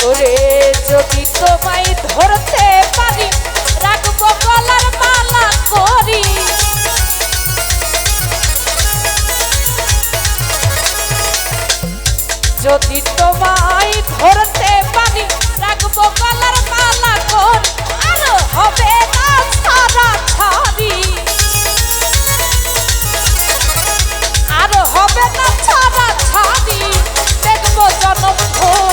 ওরে যদি তোমায় ধরতে পারি রাখবো গলার মালা করি যদি তোমায় ধরতে পারি রাখবো গলার মালা করি আর হবে না ছাড়া ছাড়ি আর হবে না ছাড়া ছাড়ি দেখবো জনম ভোর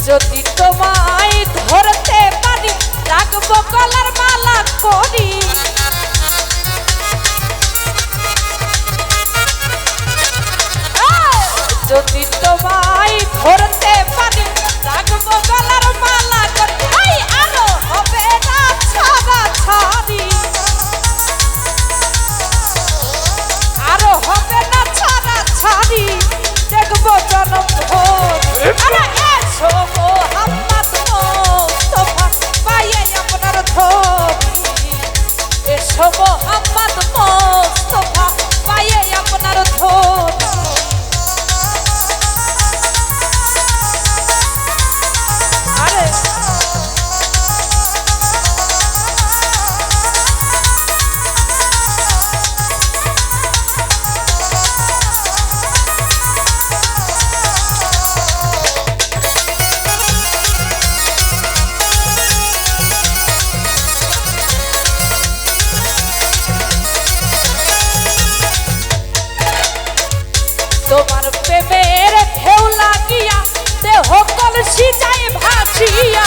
যদি তোমায় ধরতে পারি রাখবো গলার মালা করি যদি তোমায় ধরতে পারি রাখবো গলার মালা করি আরো হবে না ছাড়া ছাড়ি আরো হবে না ছাড়া ছাড়ি দেখবো জনম ভোর তোমার প্রেমের ঢেউ লাগিয়া দেহ কলসি যায় ভাসিয়া